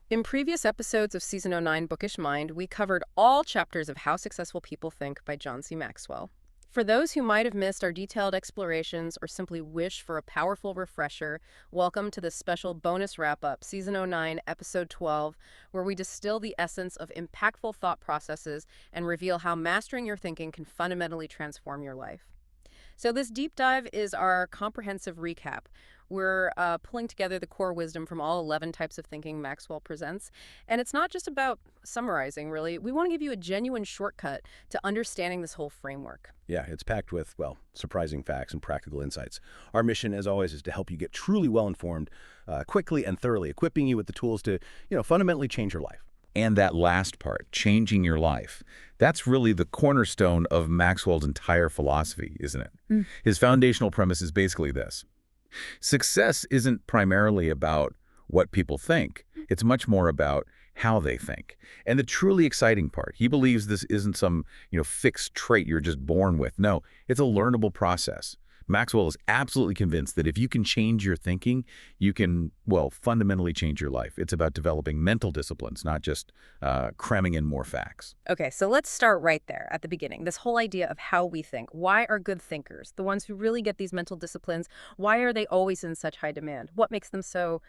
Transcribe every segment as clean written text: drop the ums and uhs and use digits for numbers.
In previous episodes of Season '09 Bookish Mind, we covered all chapters of How Successful People Think by John C. Maxwell. For those who might have missed our detailed explorations or simply wish for a powerful refresher, welcome to this special bonus wrap-up, Season '09, Episode 12, where we distill the essence of impactful thought processes and reveal how mastering your thinking can fundamentally transform your life. So this deep dive is our comprehensive recap. We're pulling together the core wisdom from all 11 types of thinking Maxwell presents. And it's not just about summarizing, really. We want to give you a genuine shortcut to understanding this whole framework. Yeah, it's packed with, well, surprising facts and practical insights. Our mission, as always, is to help you get truly well-informed, quickly and thoroughly, equipping you with the tools to, fundamentally change your life. And that last part, changing your life, that's really the cornerstone of Maxwell's entire philosophy, isn't it? His foundational premise is basically this. Success isn't primarily about what people think. It's much more about how they think. And the truly exciting part, he believes this isn't some, fixed trait you're just born with. No, it's a learnable process. Maxwell is absolutely convinced that if you can change your thinking, you can, well, fundamentally change your life. It's about developing mental disciplines, not just cramming in more facts. Okay, so let's start right there at the beginning. This whole idea of how we think. Why are good thinkers, the ones who really get these mental disciplines, why are they always in such high demand? What makes them so,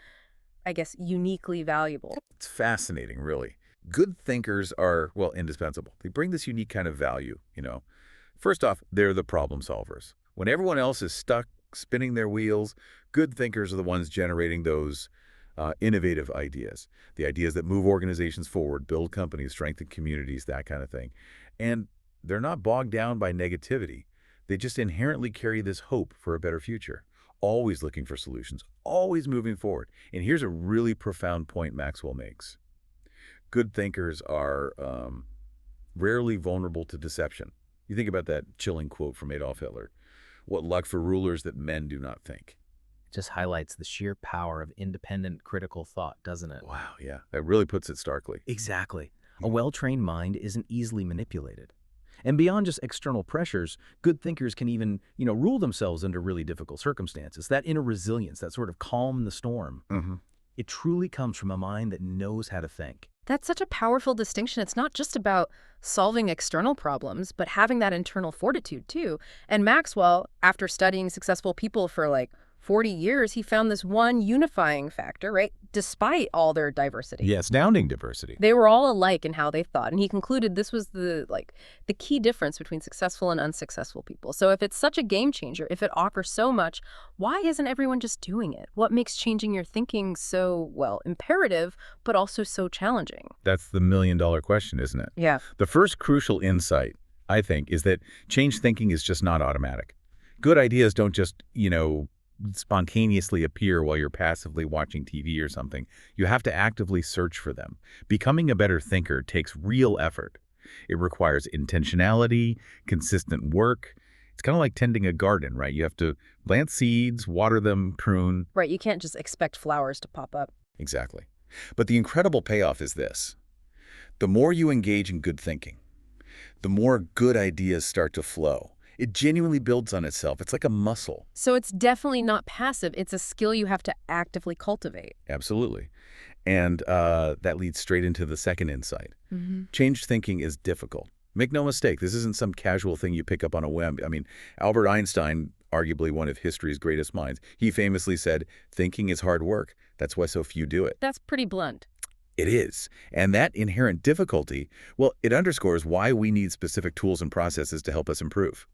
I guess, uniquely valuable? It's fascinating, really. Good thinkers are, well, indispensable. They bring this unique kind of value. First off, they're the problem solvers. When everyone else is stuck spinning their wheels, good thinkers are the ones generating those innovative ideas, the ideas that move organizations forward, build companies, strengthen communities, that kind of thing. And they're not bogged down by negativity. They just inherently carry this hope for a better future, always looking for solutions, always moving forward. And here's a really profound point Maxwell makes. Good thinkers are rarely vulnerable to deception. You think about that chilling quote from Adolf Hitler. What luck for rulers that men do not think. Just highlights the sheer power of independent critical thought, doesn't it? Wow, yeah. That really puts it starkly. Exactly. A well-trained mind isn't easily manipulated. And beyond just external pressures, good thinkers can even, rule themselves under really difficult circumstances. That inner resilience, that sort of calm in the storm, it truly comes from a mind that knows how to think. That's such a powerful distinction. It's not just about solving external problems, but having that internal fortitude, too. And Maxwell, after studying successful people for 40 years, he found this one unifying factor, right? Despite all their diversity. Yeah, astounding diversity. They were all alike in how they thought. And he concluded this was the key difference between successful and unsuccessful people. So if it's such a game changer, if it offers so much, why isn't everyone just doing it? What makes changing your thinking so, well, imperative, but also so challenging? That's the million-dollar question, isn't it? Yeah. The first crucial insight, I think, is that change thinking is just not automatic. Good ideas don't just, spontaneously appear while you're passively watching TV or something. You have to actively search for them. Becoming a better thinker takes real effort. It requires intentionality, consistent work. It's kind of like tending a garden, right? You have to plant seeds, water them, prune. Right, you can't just expect flowers to pop up. Exactly. But the incredible payoff is this. The more you engage in good thinking, the more good ideas start to flow. It genuinely builds on itself. It's like a muscle. So it's definitely not passive. It's a skill you have to actively cultivate. Absolutely. And that leads straight into the second insight. Change thinking is difficult. Make no mistake, this isn't some casual thing you pick up on a whim. I mean, Albert Einstein, arguably one of history's greatest minds, he famously said, thinking is hard work. That's why so few do it. That's pretty blunt. It is. And that inherent difficulty, well, it underscores why we need specific tools and processes to help us improve,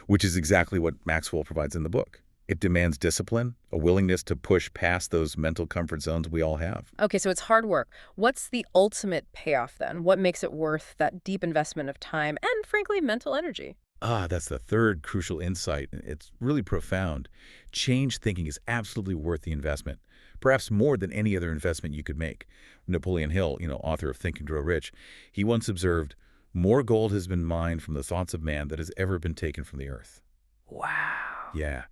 which is exactly what Maxwell provides in the book. It demands discipline, a willingness to push past those mental comfort zones we all have. Okay, so it's hard work. What's the ultimate payoff then? What makes it worth that deep investment of time and, frankly, mental energy? That's the third crucial insight. It's really profound. Change thinking is absolutely worth the investment, perhaps more than any other investment you could make. Napoleon Hill, author of Think and Grow Rich, he once observed, more gold has been mined from the thoughts of man that has ever been taken from the earth. Wow. Yeah.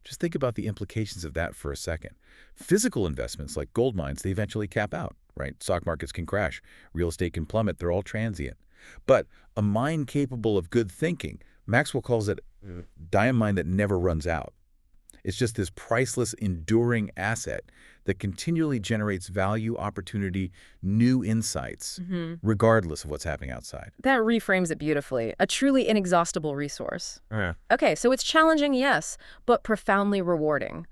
Just think about the implications of that for a second. Physical investments like gold mines, they eventually cap out, right? Stock markets can crash. Real estate can plummet. They're all transient. But a mind capable of good thinking, Maxwell calls it a mind that never runs out. It's just this priceless, enduring asset that continually generates value, opportunity, new insights, regardless of what's happening outside. That reframes it beautifully. A truly inexhaustible resource. Yeah. Okay, so it's challenging, yes, but profoundly rewarding.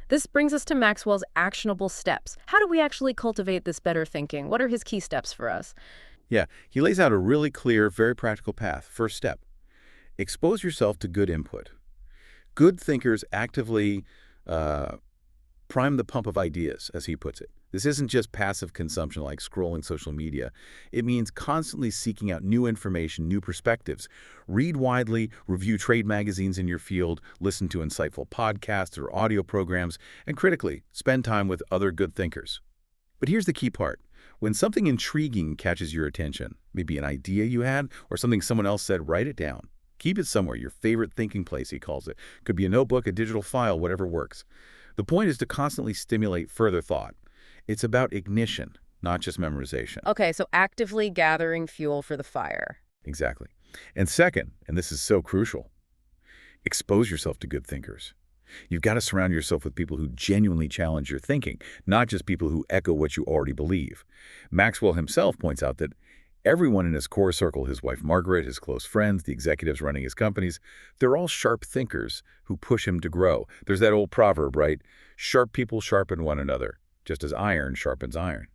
This brings us to Maxwell's actionable steps. How do we actually cultivate this better thinking? What are his key steps for us? Yeah, he lays out a really clear, very practical path. First step, expose yourself to good input. Good thinkers actively prime the pump of ideas, as he puts it. This isn't just passive consumption like scrolling social media. It means constantly seeking out new information, new perspectives. Read widely, review trade magazines in your field, listen to insightful podcasts or audio programs, and critically, spend time with other good thinkers. But here's the key part. When something intriguing catches your attention, maybe an idea you had or something someone else said, write it down. Keep it somewhere, your favorite thinking place, he calls it. Could be a notebook, a digital file, whatever works. The point is to constantly stimulate further thought. It's about ignition, not just memorization. Okay, so actively gathering fuel for the fire. Exactly. And second, and this is so crucial, expose yourself to good thinkers. You've got to surround yourself with people who genuinely challenge your thinking, not just people who echo what you already believe. Maxwell himself points out that everyone in his core circle, his wife Margaret, his close friends, the executives running his companies, they're all sharp thinkers who push him to grow. There's that old proverb, right? Sharp people sharpen one another, just as iron sharpens iron.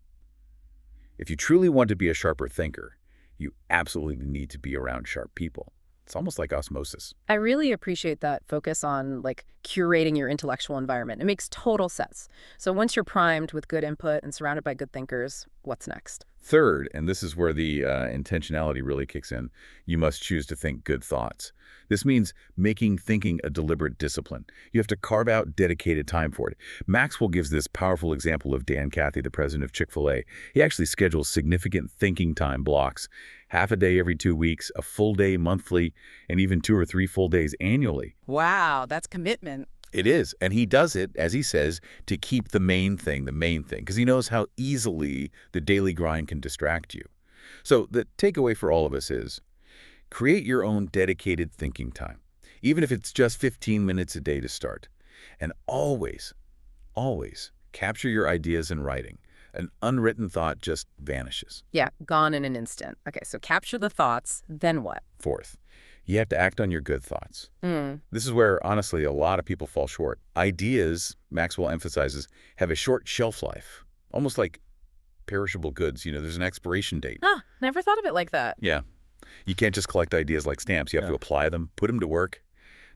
If you truly want to be a sharper thinker, you absolutely need to be around sharp people. It's almost like osmosis. I really appreciate that focus on curating your intellectual environment. It makes total sense. So once you're primed with good input and surrounded by good thinkers, what's next? Third, and this is where the intentionality really kicks in, you must choose to think good thoughts. This means making thinking a deliberate discipline. You have to carve out dedicated time for it. Maxwell gives this powerful example of Dan Cathy, the president of Chick-fil-A. He actually schedules significant thinking time blocks, half a day every 2 weeks, a full day monthly, and even 2 or 3 full days annually. Wow, that's commitment. It is, and he does it, as he says, to keep the main thing, because he knows how easily the daily grind can distract you. So the takeaway for all of us is, create your own dedicated thinking time, even if it's just 15 minutes a day to start. And always, always capture your ideas in writing. An unwritten thought just vanishes. Yeah, gone in an instant. Okay, so capture the thoughts, then what? Fourth, you have to act on your good thoughts. This is where, honestly, a lot of people fall short. Ideas, Maxwell emphasizes, have a short shelf life, almost like perishable goods. There's an expiration date. Ah, never thought of it like that. Yeah. You can't just collect ideas like stamps. You have to apply them, put them to work.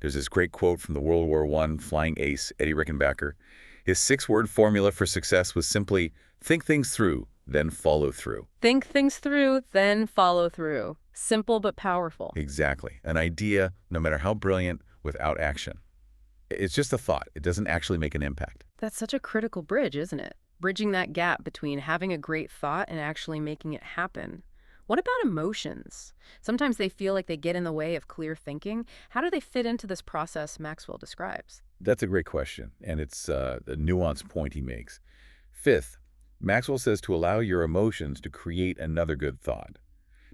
There's this great quote from the World War I flying ace, Eddie Rickenbacker. His 6-word formula for success was simply, think things through, then follow through. Think things through, then follow through. Simple but powerful. Exactly. An idea, no matter how brilliant, without action. It's just a thought. It doesn't actually make an impact. That's such a critical bridge, isn't it? Bridging that gap between having a great thought and actually making it happen. What about emotions? Sometimes they feel like they get in the way of clear thinking. How do they fit into this process Maxwell describes? That's a great question, and it's a nuanced point he makes. Fifth, Maxwell says to allow your emotions to create another good thought.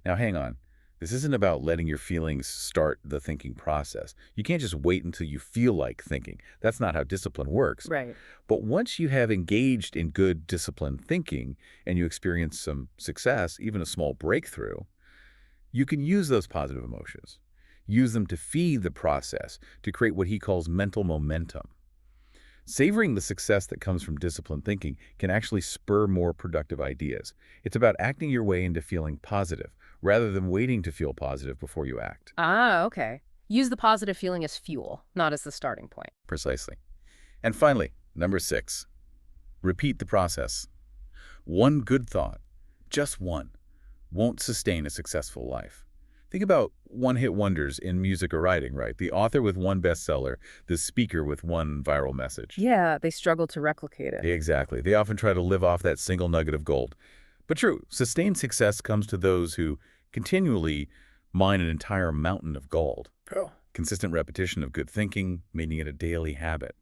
Now, hang on. This isn't about letting your feelings start the thinking process. You can't just wait until you feel like thinking. That's not how discipline works. Right. But once you have engaged in good disciplined thinking and you experience some success, even a small breakthrough, you can use those positive emotions. Use them to feed the process, to create what he calls mental momentum. Savoring the success that comes from disciplined thinking can actually spur more productive ideas. It's about acting your way into feeling positive, rather than waiting to feel positive before you act. Ah, okay. Use the positive feeling as fuel, not as the starting point. Precisely. And finally, number 6, repeat the process. One good thought, just one, won't sustain a successful life. Think about one-hit wonders in music or writing, right? The author with one bestseller, the speaker with one viral message. Yeah, they struggle to replicate it. Exactly. They often try to live off that single nugget of gold. But true, sustained success comes to those who continually mine an entire mountain of gold. Consistent repetition of good thinking, making it a daily habit.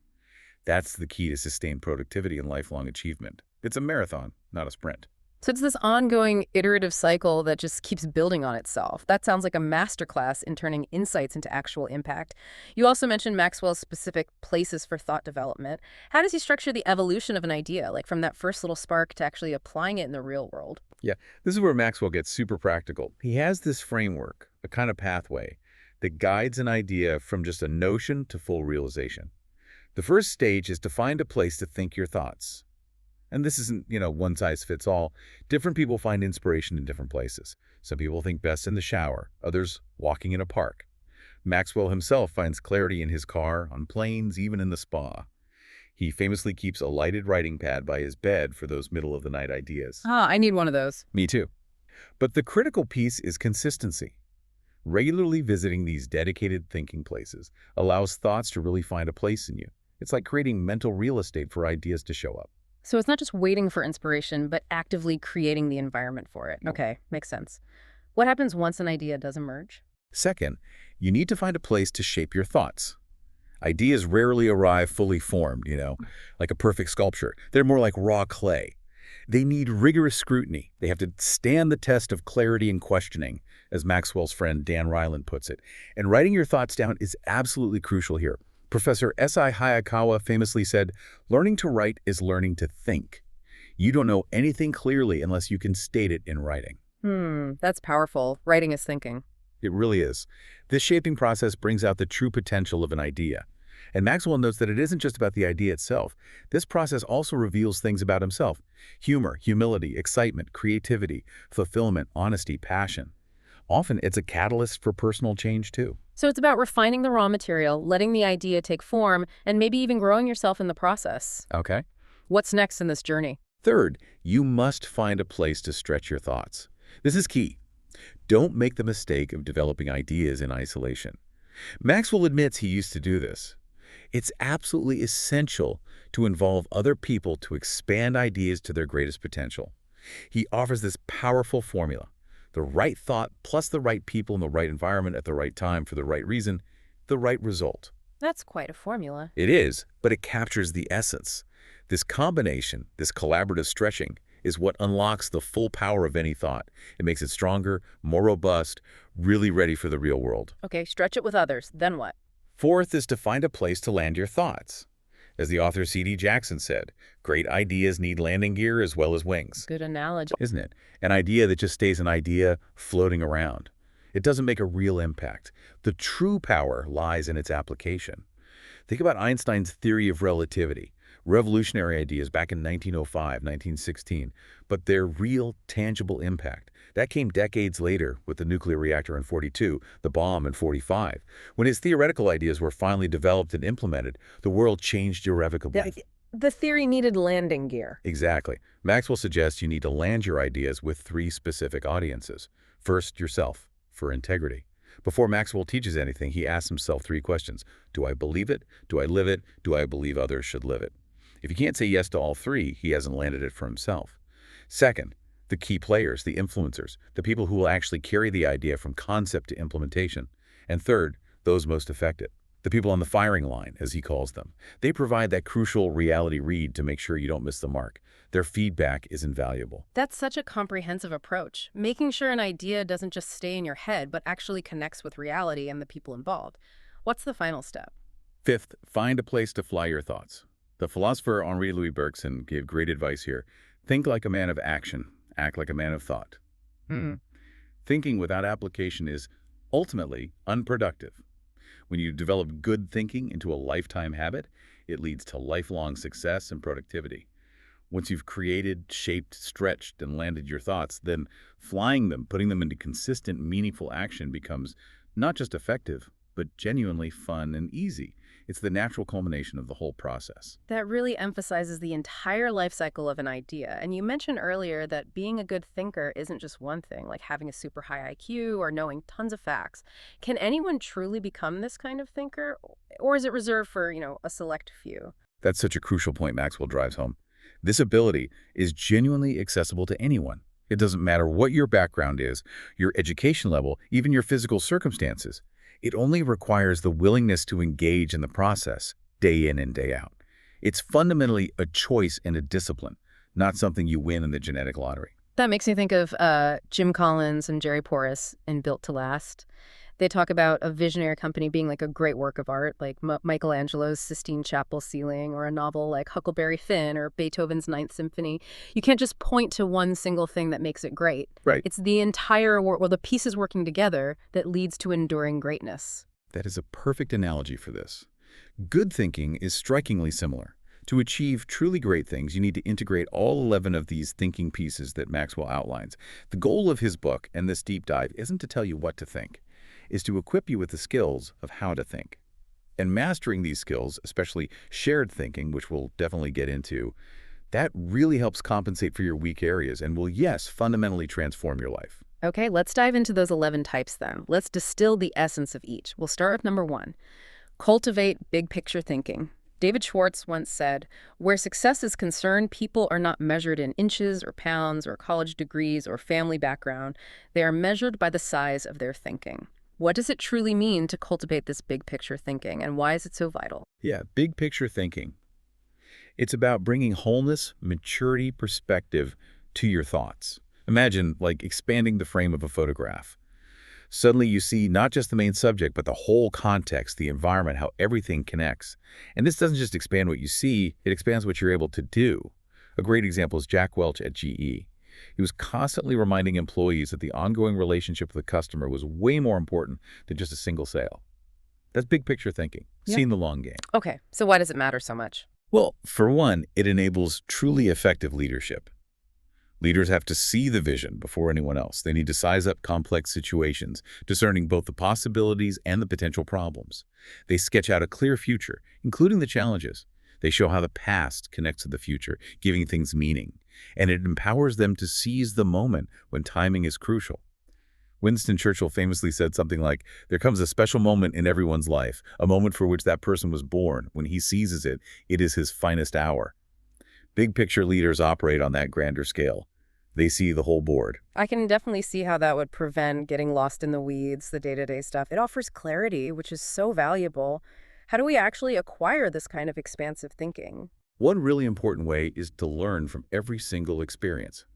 That's the key to sustained productivity and lifelong achievement. It's a marathon, not a sprint. So it's this ongoing iterative cycle that just keeps building on itself. That sounds like a masterclass in turning insights into actual impact. You also mentioned Maxwell's specific places for thought development. How does he structure the evolution of an idea, like from that first little spark to actually applying it in the real world? Yeah, this is where Maxwell gets super practical. He has this framework, a kind of pathway, that guides an idea from just a notion to full realization. The first stage is to find a place to think your thoughts. And this isn't, one size fits all. Different people find inspiration in different places. Some people think best in the shower, others walking in a park. Maxwell himself finds clarity in his car, on planes, even in the spa. He famously keeps a lighted writing pad by his bed for those middle-of-the-night ideas. Ah, I need one of those. Me too. But the critical piece is consistency. Regularly visiting these dedicated thinking places allows thoughts to really find a place in you. It's like creating mental real estate for ideas to show up. So it's not just waiting for inspiration, but actively creating the environment for it. Okay, makes sense. What happens once an idea does emerge? Second, you need to find a place to shape your thoughts. Ideas rarely arrive fully formed, like a perfect sculpture. They're more like raw clay. They need rigorous scrutiny. They have to stand the test of clarity and questioning, as Maxwell's friend Dan Ryland puts it. And writing your thoughts down is absolutely crucial here. Professor S.I. Hayakawa famously said, "Learning to write is learning to think. You don't know anything clearly unless you can state it in writing." That's powerful. Writing is thinking. It really is. This shaping process brings out the true potential of an idea. And Maxwell notes that it isn't just about the idea itself. This process also reveals things about himself: humor, humility, excitement, creativity, fulfillment, honesty, passion. Often it's a catalyst for personal change too. So it's about refining the raw material, letting the idea take form, and maybe even growing yourself in the process. Okay. What's next in this journey? Third, you must find a place to stretch your thoughts. This is key. Don't make the mistake of developing ideas in isolation. Maxwell admits he used to do this. It's absolutely essential to involve other people to expand ideas to their greatest potential. He offers this powerful formula: the right thought plus the right people in the right environment at the right time for the right reason, the right result. That's quite a formula. It is, but it captures the essence. This combination, this collaborative stretching, is what unlocks the full power of any thought. It makes it stronger, more robust, really ready for the real world. Okay, stretch it with others. Then what? Fourth is to find a place to land your thoughts. As the author C.D. Jackson said, great ideas need landing gear as well as wings. Good analogy. Isn't it? An idea that just stays an idea floating around. It doesn't make a real impact. The true power lies in its application. Think about Einstein's theory of relativity. Revolutionary ideas back in 1905, 1916, but their real, tangible impact. That came decades later with the nuclear reactor in 42, the bomb in 45. When his theoretical ideas were finally developed and implemented, the world changed irrevocably. The theory needed landing gear. Exactly. Maxwell suggests you need to land your ideas with 3 specific audiences. First, yourself, for integrity. Before Maxwell teaches anything, he asks himself 3 questions. Do I believe it? Do I live it? Do I believe others should live it? If he can't say yes to all 3, he hasn't landed it for himself. Second, the key players, the influencers, the people who will actually carry the idea from concept to implementation. And third, those most affected, the people on the firing line, as he calls them. They provide that crucial reality read to make sure you don't miss the mark. Their feedback is invaluable. That's such a comprehensive approach, making sure an idea doesn't just stay in your head, but actually connects with reality and the people involved. What's the final step? Fifth, find a place to fly your thoughts. The philosopher Henri Louis Bergson gave great advice here. Think like a man of action, act like a man of thought. Thinking without application is ultimately unproductive. When you develop good thinking into a lifetime habit, it leads to lifelong success and productivity. Once you've created, shaped, stretched, and landed your thoughts, then flying them, putting them into consistent, meaningful action becomes not just effective, but genuinely fun and easy. It's the natural culmination of the whole process. That really emphasizes the entire life cycle of an idea. And you mentioned earlier that being a good thinker isn't just one thing, like having a super high IQ or knowing tons of facts. Can anyone truly become this kind of thinker? Or is it reserved for, a select few? That's such a crucial point Maxwell drives home. This ability is genuinely accessible to anyone. It doesn't matter what your background is, your education level, even your physical circumstances. It only requires the willingness to engage in the process, day in and day out. It's fundamentally a choice and a discipline, not something you win in the genetic lottery. That makes me think of Jim Collins and Jerry Porras in Built to Last. They talk about a visionary company being like a great work of art, like Michelangelo's Sistine Chapel ceiling, or a novel like Huckleberry Finn or Beethoven's Ninth Symphony. You can't just point to one single thing that makes it great. Right. It's the entire work, well, the pieces working together that leads to enduring greatness. That is a perfect analogy for this. Good thinking is strikingly similar. To achieve truly great things, you need to integrate all 11 of these thinking pieces that Maxwell outlines. The goal of his book and this deep dive isn't to tell you what to think, is to equip you with the skills of how to think. And mastering these skills, especially shared thinking, which we'll definitely get into, that really helps compensate for your weak areas and will, yes, fundamentally transform your life. Okay, let's dive into those 11 types then. Let's distill the essence of each. We'll start with number 1. Cultivate big picture thinking. David Schwartz once said, "Where success is concerned, people are not measured in inches or pounds or college degrees or family background. They are measured by the size of their thinking." What does it truly mean to cultivate this big picture thinking, and why is it so vital? Yeah, big picture thinking. It's about bringing wholeness, maturity, perspective to your thoughts. Imagine, like, expanding the frame of a photograph. Suddenly you see not just the main subject, but the whole context, the environment, how everything connects. And this doesn't just expand what you see, it expands what you're able to do. A great example is Jack Welch at GE. He was constantly reminding employees that the ongoing relationship with the customer was way more important than just a single sale. That's big picture thinking, Yeah. seeing the long game. Okay, so why does it matter so much? Well, for one, it enables truly effective leadership. Leaders have to see the vision before anyone else. They need to size up complex situations, discerning both the possibilities and the potential problems. They sketch out a clear future, including the challenges. They show how the past connects to the future, giving things meaning. And it empowers them to seize the moment when timing is crucial. Winston Churchill famously said something like, "There comes a special moment in everyone's life, a moment for which that person was born. When he seizes it, it is his finest hour." Big picture leaders operate on that grander scale. They see the whole board. I can definitely see how that would prevent getting lost in the weeds, the day-to-day stuff. It offers clarity, which is so valuable. How do we actually acquire this kind of expansive thinking? One really important way is to learn from every single experience,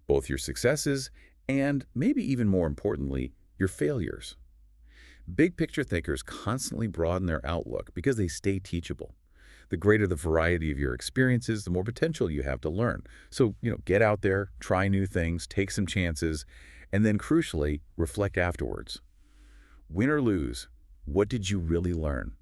both your successes and, maybe even more importantly, your failures. Big picture thinkers constantly broaden their outlook because they stay teachable. The greater the variety of your experiences, the more potential you have to learn. So, get out there, try new things, take some chances, and then crucially, reflect afterwards. Win or lose, what did you really learn?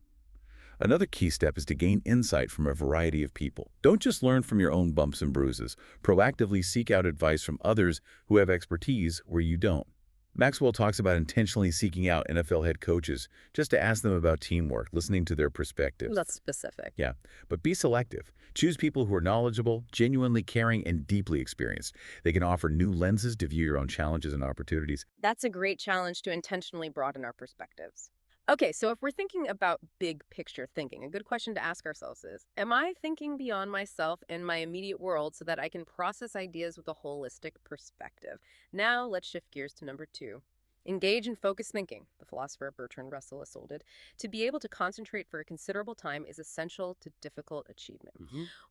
Another key step is to gain insight from a variety of people. Don't just learn from your own bumps and bruises. Proactively seek out advice from others who have expertise where you don't. Maxwell talks about intentionally seeking out NFL head coaches just to ask them about teamwork, listening to their perspectives. That's specific. Yeah, but be selective. Choose people who are knowledgeable, genuinely caring, and deeply experienced. They can offer new lenses to view your own challenges and opportunities. That's a great challenge to intentionally broaden our perspectives. Okay, so if we're thinking about big picture thinking, a good question to ask ourselves is, am I thinking beyond myself and my immediate world so that I can process ideas with a holistic perspective? Now let's shift gears to number 2. Engage in focused thinking, the philosopher Bertrand Russell asserted. To be able to concentrate for a considerable time is essential to difficult achievement.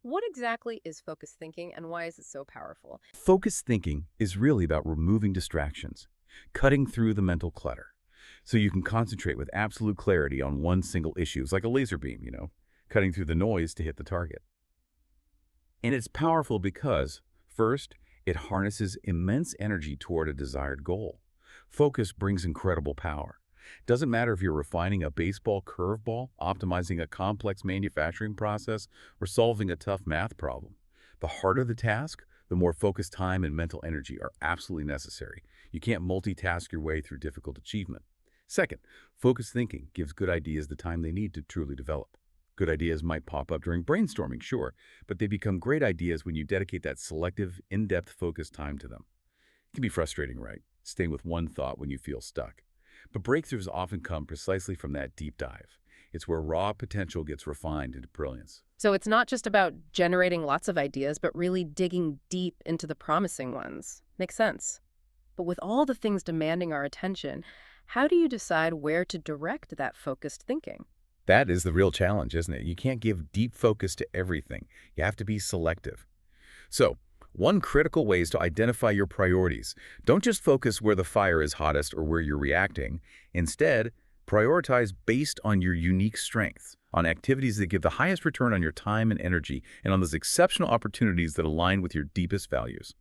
What exactly is focused thinking and why is it so powerful? Focused thinking is really about removing distractions, cutting through the mental clutter, so you can concentrate with absolute clarity on one single issue. It's like a laser beam, cutting through the noise to hit the target. And it's powerful because, first, it harnesses immense energy toward a desired goal. Focus brings incredible power. Doesn't matter if you're refining a baseball curveball, optimizing a complex manufacturing process, or solving a tough math problem. The harder the task, the more focused time and mental energy are absolutely necessary. You can't multitask your way through difficult achievement. Second, focused thinking gives good ideas the time they need to truly develop. Good ideas might pop up during brainstorming, sure, but they become great ideas when you dedicate that selective, in-depth focused time to them. It can be frustrating, right? Staying with one thought when you feel stuck. But breakthroughs often come precisely from that deep dive. It's where raw potential gets refined into brilliance. So it's not just about generating lots of ideas, but really digging deep into the promising ones. Makes sense. But with all the things demanding our attention, how do you decide where to direct that focused thinking? That is the real challenge, isn't it? You can't give deep focus to everything. You have to be selective. So, One critical way is to identify your priorities. Don't just focus where the fire is hottest or where you're reacting. Instead, prioritize based on your unique strengths, on activities that give the highest return on your time and energy, and on those exceptional opportunities that align with your deepest values.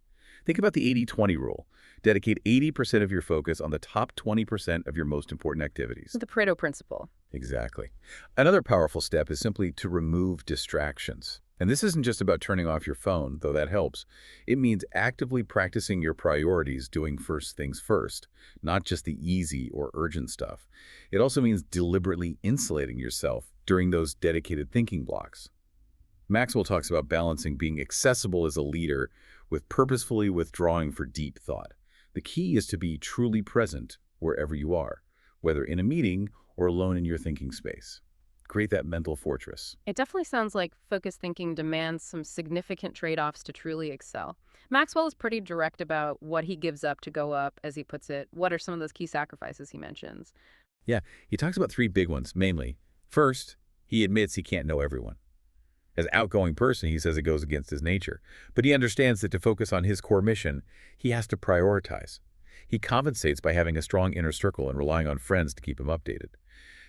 Think about the 80-20 rule. Dedicate 80% of your focus on the top 20% of your most important activities. The Pareto principle. Exactly. Another powerful step is simply to remove distractions. And this isn't just about turning off your phone, though that helps. It means actively practicing your priorities, doing first things first, not just the easy or urgent stuff. It also means deliberately insulating yourself during those dedicated thinking blocks. Maxwell talks about balancing being accessible as a leader with purposefully withdrawing for deep thought. The key is to be truly present wherever you are, whether in a meeting or alone in your thinking space. Create that mental fortress. It definitely sounds like focused thinking demands some significant trade-offs to truly excel. Maxwell is pretty direct about what he gives up to go up, as he puts it. What are some of those key sacrifices he mentions? Yeah, he talks about three big ones, mainly. First, he admits he can't know everyone. As an outgoing person, he says it goes against his nature. But he understands that to focus on his core mission, he has to prioritize. He compensates by having a strong inner circle and relying on friends to keep him updated.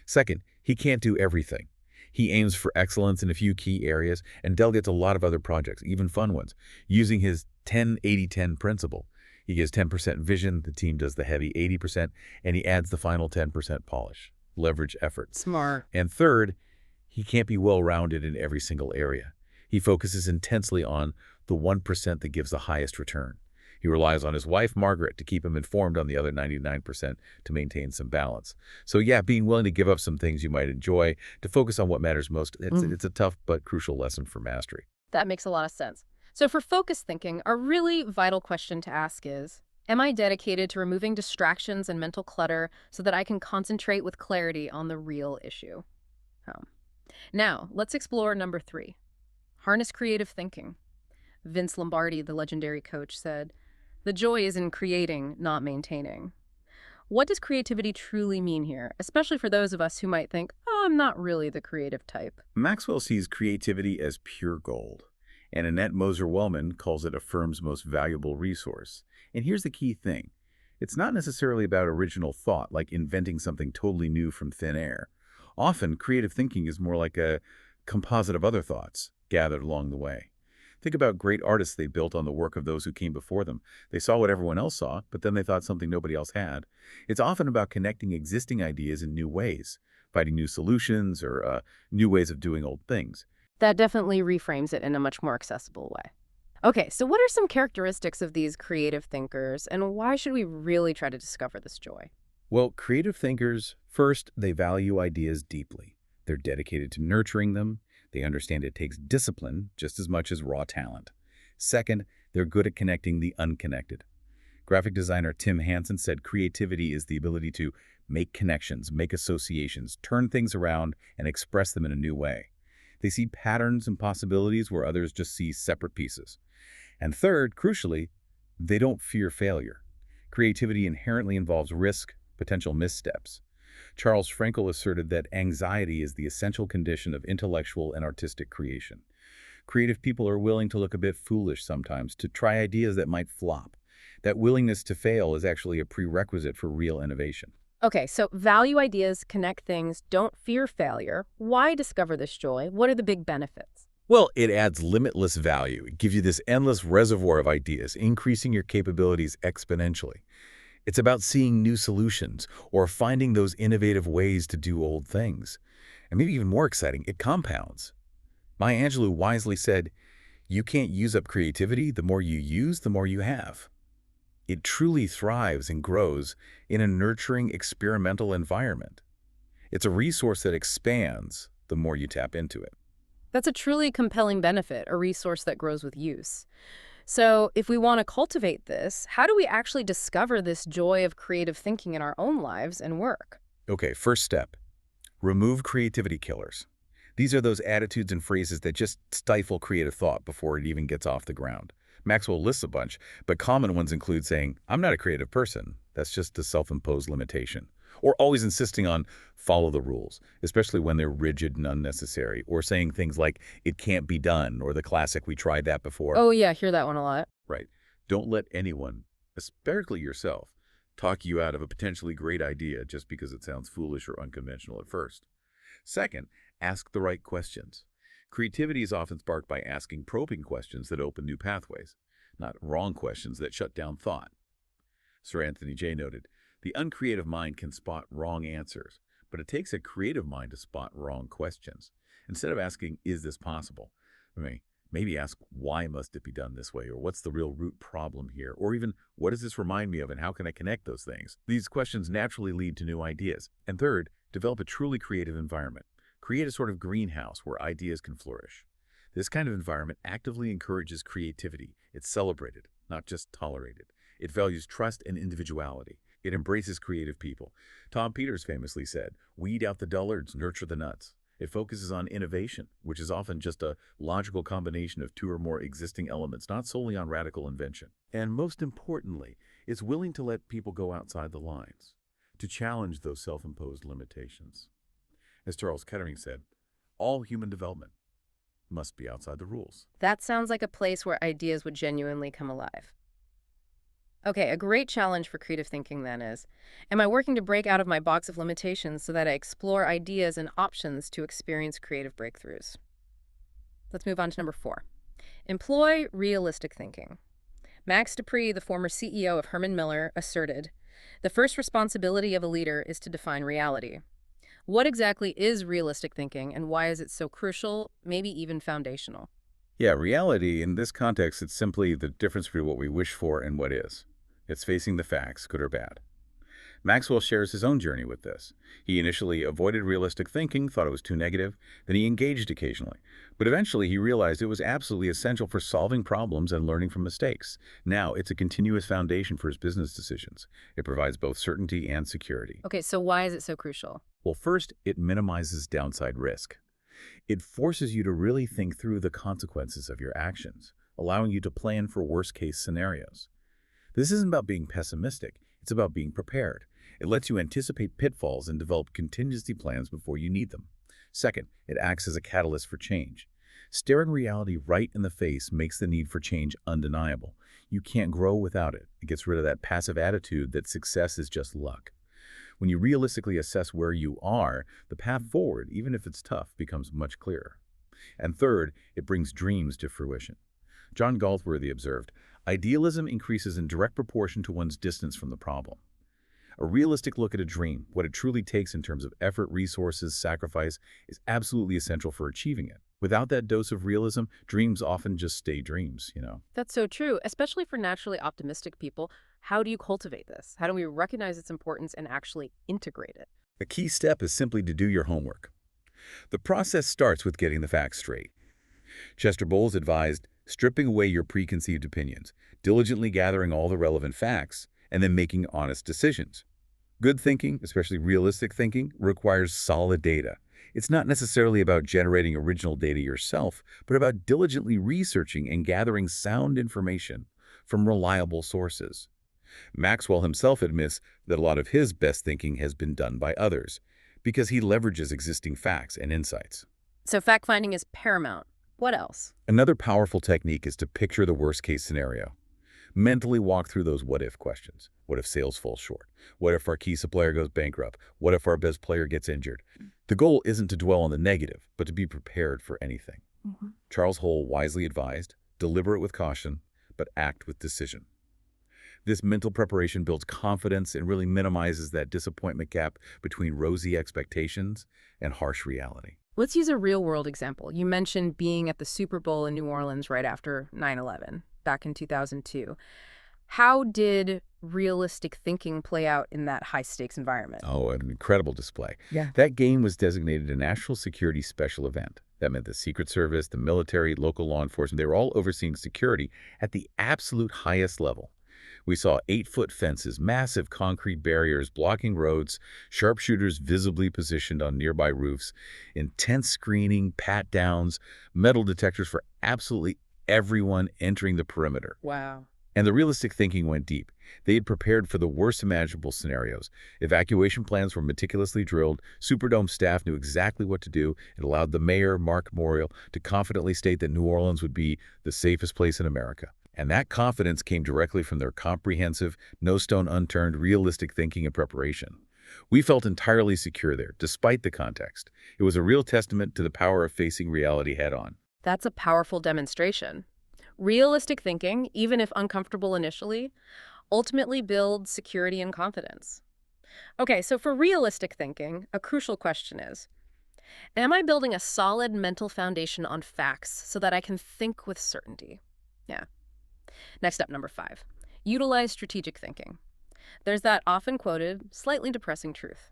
Second, he can't do everything. He aims for excellence in a few key areas and delegates a lot of other projects, even fun ones, using his 10-80-10 principle. He gives 10% vision, the team does the heavy 80%, and he adds the final 10% polish, leverage effort. Smart. And third, he can't be well-rounded in every single area. He focuses intensely on the 1% that gives the highest return. He relies on his wife, Margaret, to keep him informed on the other 99% to maintain some balance. So yeah, being willing to give up some things you might enjoy to focus on what matters most, it's a tough but crucial lesson for mastery. That makes a lot of sense. So for focused thinking, a really vital question to ask is, am I dedicated to removing distractions and mental clutter so that I can concentrate with clarity on the real issue? Now, let's explore number 3. Harness creative thinking. Vince Lombardi, the legendary coach, said, "The joy is in creating, not maintaining." What does creativity truly mean here, especially for those of us who might think, oh, I'm not really the creative type? Maxwell sees creativity as pure gold, and Annette Moser-Wellman calls it a firm's most valuable resource. And here's the key thing. It's not necessarily about original thought, like inventing something totally new from thin air. Often, creative thinking is more like a composite of other thoughts gathered along the way. Think about great artists they built on the work of those who came before them. They saw what everyone else saw, but then they thought something nobody else had. It's often about connecting existing ideas in new ways, finding new solutions or new ways of doing old things. That definitely reframes it in a much more accessible way. Okay, so what are some characteristics of these creative thinkers, and why should we really try to discover this joy? Well, creative thinkers, first, they value ideas deeply. They're dedicated to nurturing them. They understand it takes discipline just as much as raw talent. Second, they're good at connecting the unconnected. Graphic designer Tim Hansen said creativity is the ability to make connections, make associations, turn things around, and express them in a new way. They see patterns and possibilities where others just see separate pieces. And third, crucially, they don't fear failure. Creativity inherently involves risk, potential missteps. Charles Frankel asserted that anxiety is the essential condition of intellectual and artistic creation. Creative people are willing to look a bit foolish sometimes, to try ideas that might flop. That willingness to fail is actually a prerequisite for real innovation. Okay, so value ideas, connect things, don't fear failure. Why discover this joy? What are the big benefits? Well, it adds limitless value. It gives you this endless reservoir of ideas, increasing your capabilities exponentially. It's about seeing new solutions or finding those innovative ways to do old things. And maybe even more exciting, it compounds. Maya Angelou wisely said, "You can't use up creativity. The more you use, the more you have." It truly thrives and grows in a nurturing, experimental environment. It's a resource that expands the more you tap into it. That's a truly compelling benefit, a resource that grows with use. So if we want to cultivate this, how do we actually discover this joy of creative thinking in our own lives and work? Okay, first step, remove creativity killers. These are those attitudes and phrases that just stifle creative thought before it even gets off the ground. Maxwell lists a bunch, but common ones include saying, "I'm not a creative person." That's just a self-imposed limitation. Or always insisting on follow the rules, especially when they're rigid and unnecessary, or saying things like, it can't be done, or the classic, we tried that before. Oh, yeah, hear that one a lot. Right. Don't let anyone, especially yourself, talk you out of a potentially great idea just because it sounds foolish or unconventional at first. Second, ask the right questions. Creativity is often sparked by asking probing questions that open new pathways, not wrong questions that shut down thought. Sir Anthony J. noted, the uncreative mind can spot wrong answers, but it takes a creative mind to spot wrong questions. Instead of asking, is this possible? Maybe ask, why must it be done this way? Or what's the real root problem here? Or even, what does this remind me of and how can I connect those things? These questions naturally lead to new ideas. And third, develop a truly creative environment. Create a sort of greenhouse where ideas can flourish. This kind of environment actively encourages creativity. It's celebrated, not just tolerated. It values trust and individuality. It embraces creative people. Tom Peters famously said, weed out the dullards, nurture the nuts. It focuses on innovation, which is often just a logical combination of two or more existing elements, not solely on radical invention. And most importantly, it's willing to let people go outside the lines, to challenge those self-imposed limitations. As Charles Kettering said, all human development must be outside the rules. That sounds like a place where ideas would genuinely come alive. Okay, a great challenge for creative thinking then is, am I working to break out of my box of limitations so that I explore ideas and options to experience creative breakthroughs? Let's move on to number 4. Employ realistic thinking. Max Dupree, the former CEO of Herman Miller, asserted, the first responsibility of a leader is to define reality. What exactly is realistic thinking and why is it so crucial, maybe even foundational? Yeah, reality, in this context, it's simply the difference between what we wish for and what is. It's facing the facts, good or bad. Maxwell shares his own journey with this. He initially avoided realistic thinking, thought it was too negative, then he engaged occasionally. But eventually he realized it was absolutely essential for solving problems and learning from mistakes. Now it's a continuous foundation for his business decisions. It provides both certainty and security. Okay, so why is it so crucial? Well, first, it minimizes downside risk. It forces you to really think through the consequences of your actions, allowing you to plan for worst-case scenarios. This isn't about being pessimistic, it's about being prepared. It lets you anticipate pitfalls and develop contingency plans before you need them. Second, it acts as a catalyst for change. Staring reality right in the face makes the need for change undeniable. You can't grow without it. It gets rid of that passive attitude that success is just luck. When you realistically assess where you are, the path forward, even if it's tough, becomes much clearer. And third, it brings dreams to fruition. John Galsworthy observed, idealism increases in direct proportion to one's distance from the problem. A realistic look at a dream, what it truly takes in terms of effort, resources, sacrifice, is absolutely essential for achieving it. Without that dose of realism, dreams often just stay dreams, That's so true, especially for naturally optimistic people. How do you cultivate this? How do we recognize its importance and actually integrate it? A key step is simply to do your homework. The process starts with getting the facts straight. Chester Bowles advised, stripping away your preconceived opinions, diligently gathering all the relevant facts, and then making honest decisions. Good thinking, especially realistic thinking, requires solid data. It's not necessarily about generating original data yourself, but about diligently researching and gathering sound information from reliable sources. Maxwell himself admits that a lot of his best thinking has been done by others, because he leverages existing facts and insights. So fact-finding is paramount. What else? Another powerful technique is to picture the worst-case scenario. Mentally walk through those what-if questions. What if sales fall short? What if our key supplier goes bankrupt? What if our best player gets injured? The goal isn't to dwell on the negative, but to be prepared for anything. Charles Hull wisely advised, deliberate with caution, but act with decision. This mental preparation builds confidence and really minimizes that disappointment gap between rosy expectations and harsh reality. Let's use a real-world example. You mentioned being at the Super Bowl in New Orleans right after 9/11, back in 2002. How did realistic thinking play out in that high-stakes environment? Oh, an incredible display. Yeah. That game was designated a national security special event. That meant the Secret Service, the military, local law enforcement, they were all overseeing security at the absolute highest level. We saw 8-foot fences, massive concrete barriers blocking roads, sharpshooters visibly positioned on nearby roofs, intense screening, pat-downs, metal detectors for absolutely everyone entering the perimeter. Wow. And the realistic thinking went deep. They had prepared for the worst imaginable scenarios. Evacuation plans were meticulously drilled. Superdome staff knew exactly what to do. It allowed the mayor, Mark Morial, to confidently state that New Orleans would be the safest place in America. And that confidence came directly from their comprehensive, no stone unturned, realistic thinking and preparation. We felt entirely secure there, despite the context. It was a real testament to the power of facing reality head-on. That's a powerful demonstration. Realistic thinking, even if uncomfortable initially, ultimately builds security and confidence. Okay, so for realistic thinking, a crucial question is, am I building a solid mental foundation on facts so that I can think with certainty? Yeah. Next up, number 5. Utilize strategic thinking. There's that often quoted, slightly depressing truth.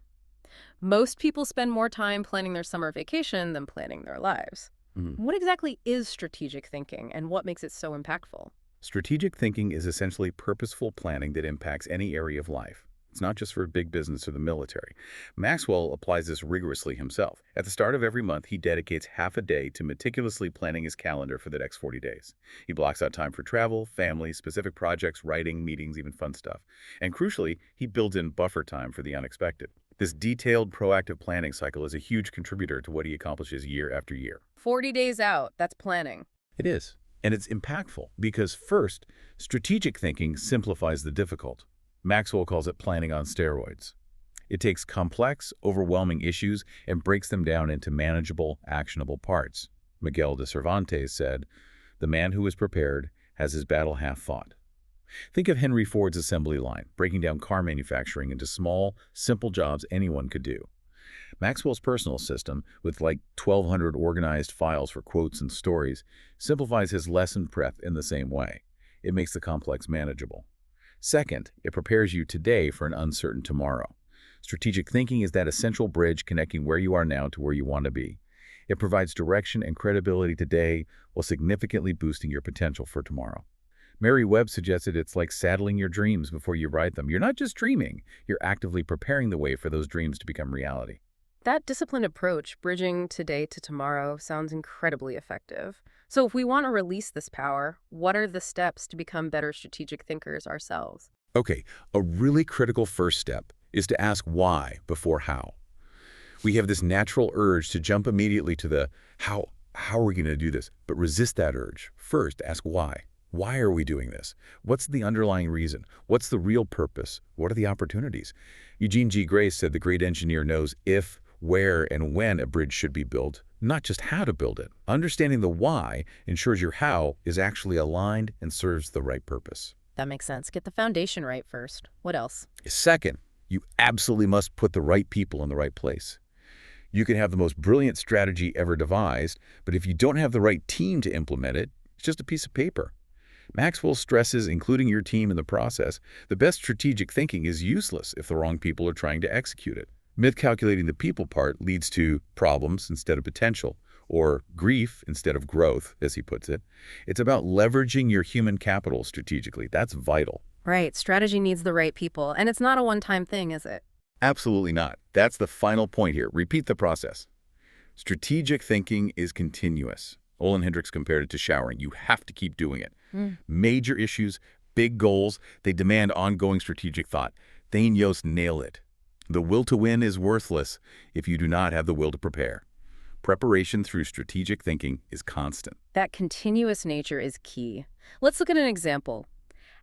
Most people spend more time planning their summer vacation than planning their lives. What exactly is strategic thinking, and what makes it so impactful? Strategic thinking is essentially purposeful planning that impacts any area of life. It's not just for big business or the military. Maxwell applies this rigorously himself. At the start of every month, he dedicates half a day to meticulously planning his calendar for the next 40 days. He blocks out time for travel, family, specific projects, writing, meetings, even fun stuff. And crucially, he builds in buffer time for the unexpected. This detailed, proactive planning cycle is a huge contributor to what he accomplishes year after year. 40 days out, that's planning. It is. And it's impactful because, first, strategic thinking simplifies the difficult. Maxwell calls it planning on steroids. It takes complex, overwhelming issues and breaks them down into manageable, actionable parts. Miguel de Cervantes said, "The man who is prepared has his battle half fought." Think of Henry Ford's assembly line, breaking down car manufacturing into small, simple jobs anyone could do. Maxwell's personal system, with like 1,200 organized files for quotes and stories, simplifies his lesson prep in the same way. It makes the complex manageable. Second, it prepares you today for an uncertain tomorrow. Strategic thinking is that essential bridge connecting where you are now to where you want to be. It provides direction and credibility today while significantly boosting your potential for tomorrow. Mary Webb suggested it's like saddling your dreams before you write them. You're not just dreaming, you're actively preparing the way for those dreams to become reality. That disciplined approach, bridging today to tomorrow, sounds incredibly effective. So if we want to release this power, what are the steps to become better strategic thinkers ourselves? Okay, a really critical first step is to ask why before how. We have this natural urge to jump immediately to the how are we going to do this? But resist that urge. First, ask why. Why are we doing this? What's the underlying reason? What's the real purpose? What are the opportunities? Eugene G. Grace said the great engineer knows if, where, and when a bridge should be built, not just how to build it. Understanding the why ensures your how is actually aligned and serves the right purpose. That makes sense. Get the foundation right first. What else? Second, you absolutely must put the right people in the right place. You can have the most brilliant strategy ever devised, but if you don't have the right team to implement it, it's just a piece of paper. Maxwell stresses including your team in the process. The best strategic thinking is useless if the wrong people are trying to execute it. Miscalculating the people part leads to problems instead of potential, or grief instead of growth, as he puts it. It's about leveraging your human capital strategically. That's vital. Right. Strategy needs the right people, and it's not a one-time thing, is it? Absolutely not. That's the final point here. Repeat the process. Strategic thinking is continuous. Olin Hendricks compared it to showering. You have to keep doing it. Major issues, big goals, they demand ongoing strategic thought. Thane Yost nailed it. The will to win is worthless if you do not have the will to prepare. Preparation through strategic thinking is constant. That continuous nature is key. Let's look at an example.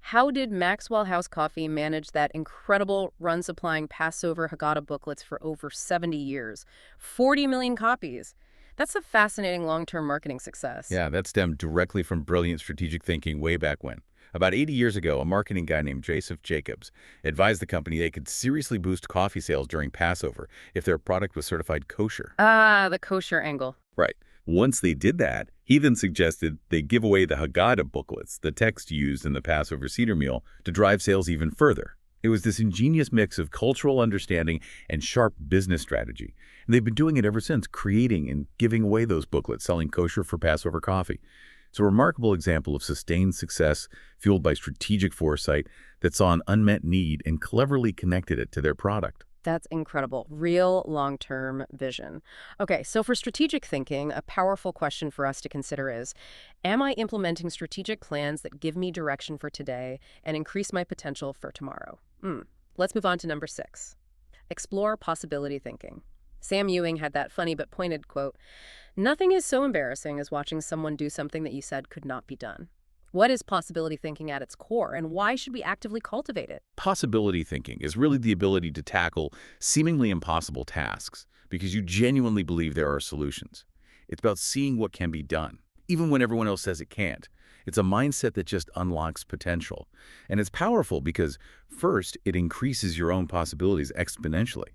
How did Maxwell House Coffee manage that incredible run-supplying Passover Haggadah booklets for over 70 years? 40 million copies. That's a fascinating long-term marketing success. Yeah, that stemmed directly from brilliant strategic thinking way back when. About 80 years ago, a marketing guy named Joseph Jacobs advised the company they could seriously boost coffee sales during Passover if their product was certified kosher. Ah, the kosher angle. Right. Once they did that, he then suggested they give away the Haggadah booklets, the text used in the Passover Seder meal, to drive sales even further. It was this ingenious mix of cultural understanding and sharp business strategy. And they've been doing it ever since, creating and giving away those booklets, selling kosher for Passover coffee. It's a remarkable example of sustained success fueled by strategic foresight that saw an unmet need and cleverly connected it to their product. That's incredible. Real long-term vision. Okay, so for strategic thinking, a powerful question for us to consider is, am I implementing strategic plans that give me direction for today and increase my potential for tomorrow? Let's move on to number 6. Explore possibility thinking. Sam Ewing had that funny but pointed quote, "Nothing is so embarrassing as watching someone do something that you said could not be done." What is possibility thinking at its core, and why should we actively cultivate it? Possibility thinking is really the ability to tackle seemingly impossible tasks because you genuinely believe there are solutions. It's about seeing what can be done, even when everyone else says it can't. It's a mindset that just unlocks potential. And it's powerful because, first, it increases your own possibilities exponentially.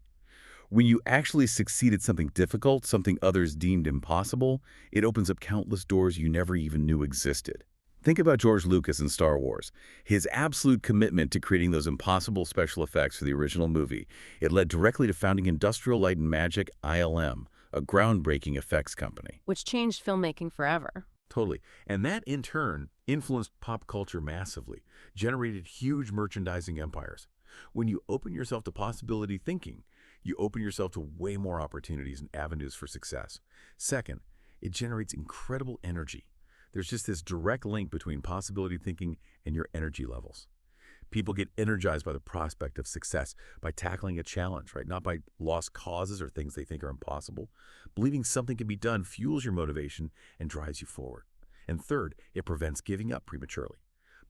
When you actually succeed at something difficult, something others deemed impossible, it opens up countless doors you never even knew existed. Think about George Lucas in Star Wars. His absolute commitment to creating those impossible special effects for the original movie. It led directly to founding Industrial Light and Magic, ILM, a groundbreaking effects company. Which changed filmmaking forever. Totally. And that, in turn, influenced pop culture massively, generated huge merchandising empires. When you open yourself to possibility thinking, you open yourself to way more opportunities and avenues for success. Second, it generates incredible energy. There's just this direct link between possibility thinking and your energy levels. People get energized by the prospect of success, by tackling a challenge, right? Not by lost causes or things they think are impossible. Believing something can be done fuels your motivation and drives you forward. And third, it prevents giving up prematurely.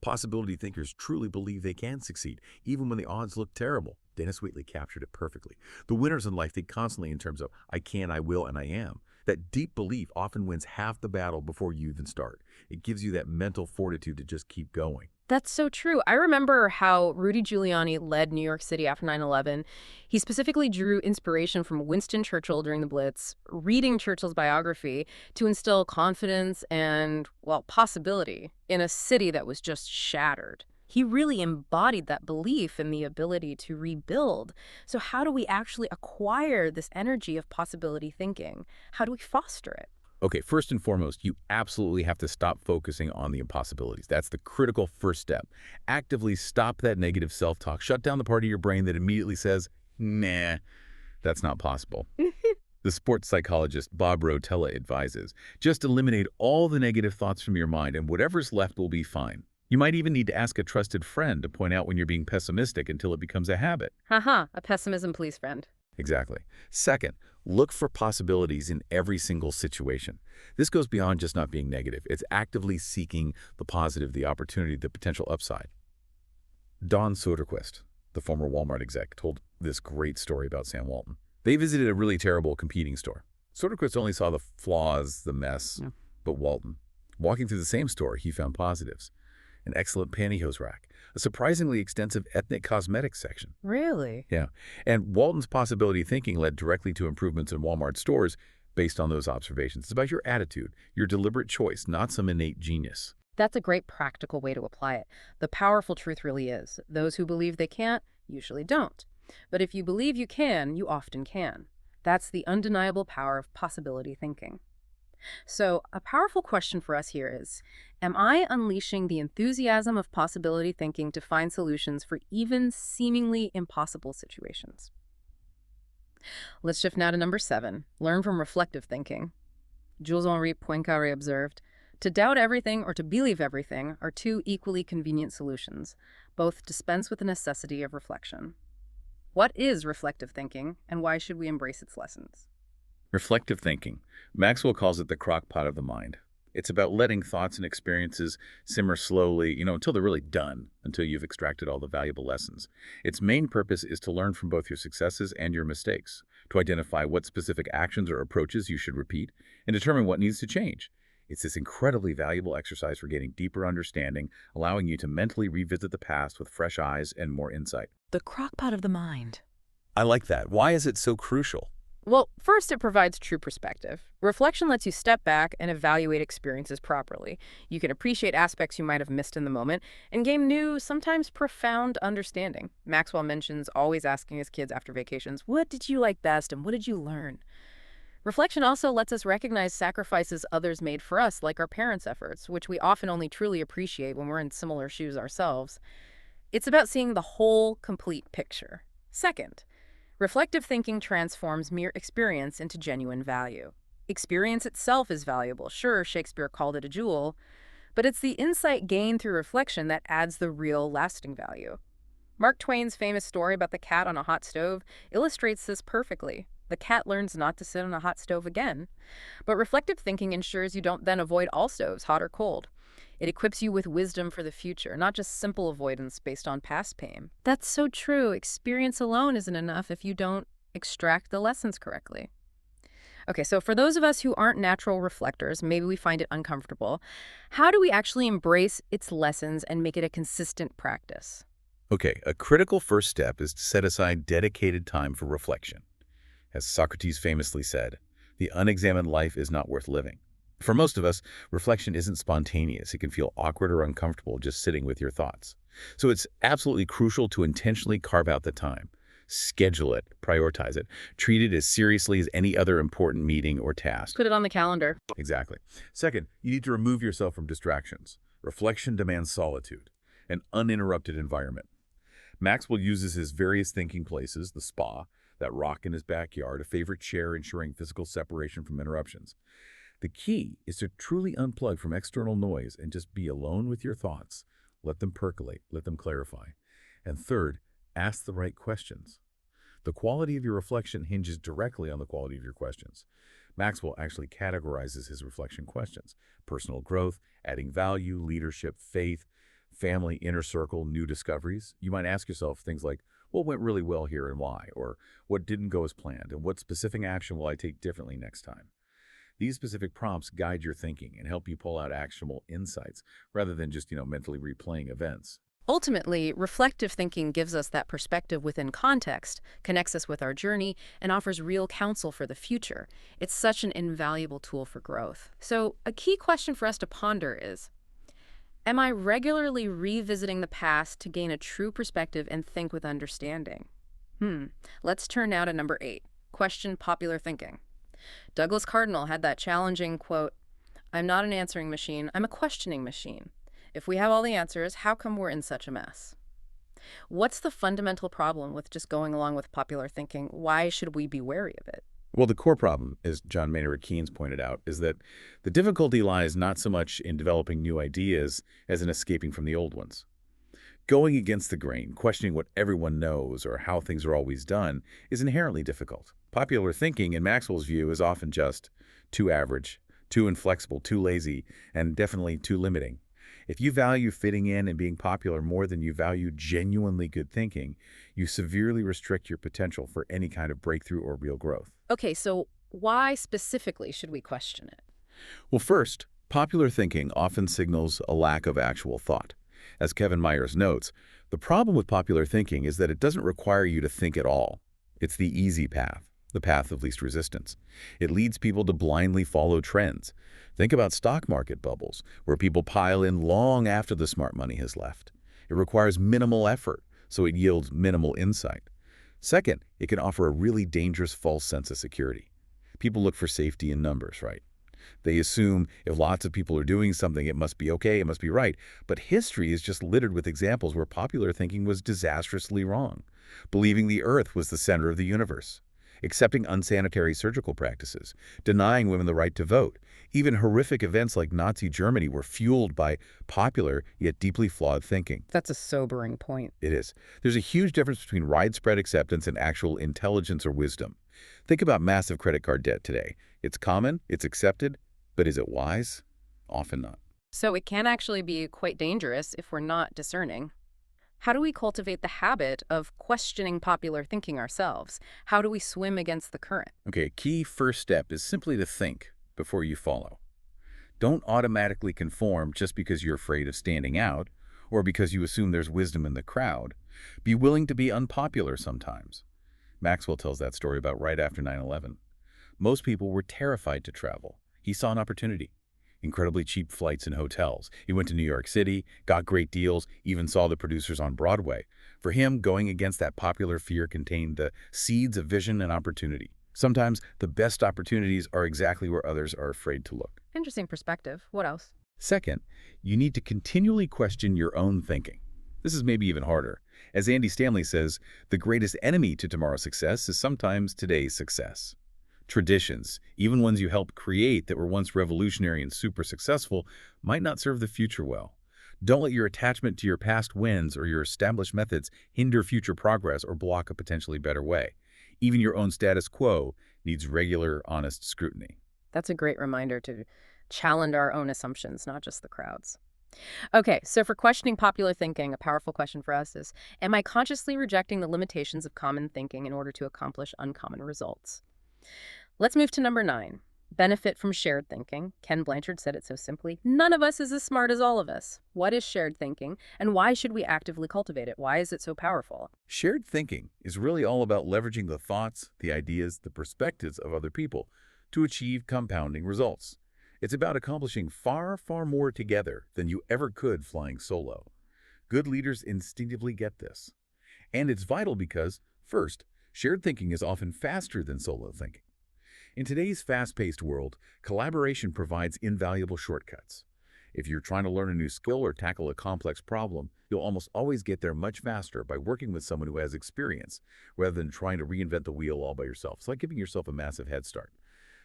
Possibility thinkers truly believe they can succeed, even when the odds look terrible. Dennis Wheatley captured it perfectly. The winners in life think constantly in terms of I can, I will, and I am. That deep belief often wins half the battle before you even start. It gives you that mental fortitude to just keep going. That's so true. I remember how Rudy Giuliani led New York City after 9/11. He specifically drew inspiration from Winston Churchill during the Blitz, reading Churchill's biography to instill confidence and, well, possibility in a city that was just shattered. He really embodied that belief in the ability to rebuild. So how do we actually acquire this energy of possibility thinking? How do we foster it? Okay, first and foremost, you absolutely have to stop focusing on the impossibilities. That's the critical first step. Actively stop that negative self-talk. Shut down the part of your brain that immediately says, nah, that's not possible. The sports psychologist Bob Rotella advises, just eliminate all the negative thoughts from your mind and whatever's left will be fine. You might even need to ask a trusted friend to point out when you're being pessimistic until it becomes a habit. Haha, a pessimism police friend. Exactly. Second, look for possibilities in every single situation. This goes beyond just not being negative. It's actively seeking the positive, the opportunity, the potential upside. Don Soderquist, the former Walmart exec, told this great story about Sam Walton. They visited a really terrible competing store. Soderquist only saw the flaws, the mess, but Walton, walking through the same store, he found positives. An excellent pantyhose rack, a surprisingly extensive ethnic cosmetics section. Really? Yeah, and Walton's possibility thinking led directly to improvements in Walmart stores based on those observations. It's about your attitude, your deliberate choice, not some innate genius. That's a great practical way to apply it. The powerful truth really is, those who believe they can't usually don't. But if you believe you can, you often can. That's the undeniable power of possibility thinking. So, a powerful question for us here is, am I unleashing the enthusiasm of possibility thinking to find solutions for even seemingly impossible situations? Let's shift now to number 7, learn from reflective thinking. Jules-Henri Poincaré observed, to doubt everything or to believe everything are two equally convenient solutions. Both dispense with the necessity of reflection. What is reflective thinking, and why should we embrace its lessons? Reflective thinking. Maxwell calls it the crock pot of the mind. It's about letting thoughts and experiences simmer slowly, until they're really done, until you've extracted all the valuable lessons. Its main purpose is to learn from both your successes and your mistakes, to identify what specific actions or approaches you should repeat, and determine what needs to change. It's this incredibly valuable exercise for gaining deeper understanding, allowing you to mentally revisit the past with fresh eyes and more insight. The crockpot of the mind. I like that. Why is it so crucial? Well, first, it provides true perspective. Reflection lets you step back and evaluate experiences properly. You can appreciate aspects you might have missed in the moment and gain new, sometimes profound understanding. Maxwell mentions always asking his kids after vacations, what did you like best and what did you learn? Reflection also lets us recognize sacrifices others made for us, like our parents' efforts, which we often only truly appreciate when we're in similar shoes ourselves. It's about seeing the whole, complete picture. Second, Reflective thinking transforms mere experience into genuine value. Experience itself is valuable. Sure, Shakespeare called it a jewel, but it's the insight gained through reflection that adds the real lasting value. Mark Twain's famous story about the cat on a hot stove illustrates this perfectly. The cat learns not to sit on a hot stove again. But reflective thinking ensures you don't then avoid all stoves, hot or cold. It equips you with wisdom for the future, not just simple avoidance based on past pain. That's so true. Experience alone isn't enough if you don't extract the lessons correctly. Okay, so for those of us who aren't natural reflectors, maybe we find it uncomfortable. How do we actually embrace its lessons and make it a consistent practice? Okay, a critical first step is to set aside dedicated time for reflection. As Socrates famously said, the unexamined life is not worth living. For most of us, reflection isn't spontaneous. It can feel awkward or uncomfortable just sitting with your thoughts. So it's absolutely crucial to intentionally carve out the time. Schedule it, prioritize it, treat it as seriously as any other important meeting or task. Put it on the calendar. Exactly. Second, you need to remove yourself from distractions. Reflection demands solitude, an uninterrupted environment. Maxwell uses his various thinking places, the spa, that rock in his backyard, a favorite chair ensuring physical separation from interruptions. The key is to truly unplug from external noise and just be alone with your thoughts. Let them percolate, let them clarify. And third, ask the right questions. The quality of your reflection hinges directly on the quality of your questions. Maxwell actually categorizes his reflection questions: personal growth, adding value, leadership, faith, family, inner circle, new discoveries. You might ask yourself things like, what went really well here and why? Or what didn't go as planned? And what specific action will I take differently next time? These specific prompts guide your thinking and help you pull out actionable insights rather than just, mentally replaying events. Ultimately, reflective thinking gives us that perspective within context, connects us with our journey, and offers real counsel for the future. It's such an invaluable tool for growth. So, a key question for us to ponder is, am I regularly revisiting the past to gain a true perspective and think with understanding? Let's turn now to number 8. Question popular thinking. Douglas Cardinal had that challenging quote, "I'm not an answering machine, I'm a questioning machine. If we have all the answers, how come we're in such a mess?" What's the fundamental problem with just going along with popular thinking? Why should we be wary of it? Well, the core problem, as John Maynard Keynes pointed out, is that the difficulty lies not so much in developing new ideas as in escaping from the old ones. Going against the grain, questioning what everyone knows or how things are always done, is inherently difficult. Popular thinking, in Maxwell's view, is often just too average, too inflexible, too lazy, and definitely too limiting. If you value fitting in and being popular more than you value genuinely good thinking, you severely restrict your potential for any kind of breakthrough or real growth. Okay, so why specifically should we question it? Well, first, popular thinking often signals a lack of actual thought. As Kevin Myers notes, the problem with popular thinking is that it doesn't require you to think at all. It's the easy path, the path of least resistance. It leads people to blindly follow trends. Think about stock market bubbles, where people pile in long after the smart money has left. It requires minimal effort, so it yields minimal insight. Second, it can offer a really dangerous false sense of security. People look for safety in numbers, right? They assume if lots of people are doing something, it must be okay, it must be right. But history is just littered with examples where popular thinking was disastrously wrong. Believing the Earth was the center of the universe, accepting unsanitary surgical practices, denying women the right to vote. Even horrific events like Nazi Germany were fueled by popular yet deeply flawed thinking. That's a sobering point. It is. There's a huge difference between widespread acceptance and actual intelligence or wisdom. Think about massive credit card debt today. It's common, it's accepted, but is it wise? Often not. So it can actually be quite dangerous if we're not discerning. How do we cultivate the habit of questioning popular thinking ourselves? How do we swim against the current? Okay, a key first step is simply to think before you follow. Don't automatically conform just because you're afraid of standing out or because you assume there's wisdom in the crowd. Be willing to be unpopular sometimes. Maxwell tells that story about right after 9/11. Most people were terrified to travel. He saw an opportunity. Incredibly cheap flights and hotels. He went to New York City, got great deals, even saw the producers on Broadway. For him, going against that popular fear contained the seeds of vision and opportunity. Sometimes the best opportunities are exactly where others are afraid to look. Interesting perspective. What else? Second, you need to continually question your own thinking. This is maybe even harder. As Andy Stanley says, the greatest enemy to tomorrow's success is sometimes today's success. Traditions, even ones you helped create that were once revolutionary and super successful, might not serve the future well. Don't let your attachment to your past wins or your established methods hinder future progress or block a potentially better way. Even your own status quo needs regular, honest scrutiny. That's a great reminder to challenge our own assumptions, not just the crowd's. Okay, so for questioning popular thinking, a powerful question for us is, am I consciously rejecting the limitations of common thinking in order to accomplish uncommon results? Let's move to number 9. Benefit from shared thinking. Ken Blanchard said it so simply. None of us is as smart as all of us. What is shared thinking, and why should we actively cultivate it? Why is it so powerful? Shared thinking is really all about leveraging the thoughts, the ideas, the perspectives of other people to achieve compounding results. It's about accomplishing far, far more together than you ever could flying solo. Good leaders instinctively get this. And it's vital because, first, shared thinking is often faster than solo thinking. In today's fast-paced world, collaboration provides invaluable shortcuts. If you're trying to learn a new skill or tackle a complex problem, you'll almost always get there much faster by working with someone who has experience, rather than trying to reinvent the wheel all by yourself. It's like giving yourself a massive head start.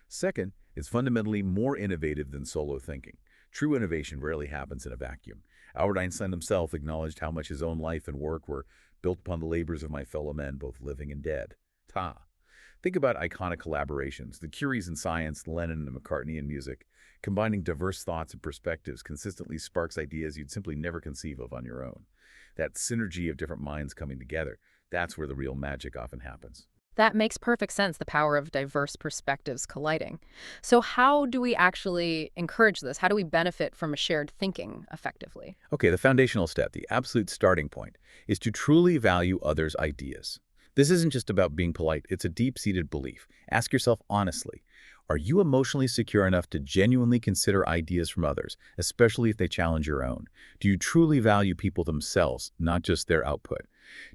Second, it's fundamentally more innovative than solo thinking. True innovation rarely happens in a vacuum. Albert Einstein himself acknowledged how much his own life and work were built upon the labors of my fellow men, both living and dead. Think about iconic collaborations, the Curies in science, Lennon and McCartney in music. Combining diverse thoughts and perspectives consistently sparks ideas you'd simply never conceive of on your own. That synergy of different minds coming together, that's where the real magic often happens. That makes perfect sense, the power of diverse perspectives colliding. So how do we actually encourage this? How do we benefit from a shared thinking effectively? Okay, the foundational step, the absolute starting point, is to truly value others' ideas. This isn't just about being polite, it's a deep-seated belief. Ask yourself honestly, are you emotionally secure enough to genuinely consider ideas from others, especially if they challenge your own? Do you truly value people themselves, not just their output?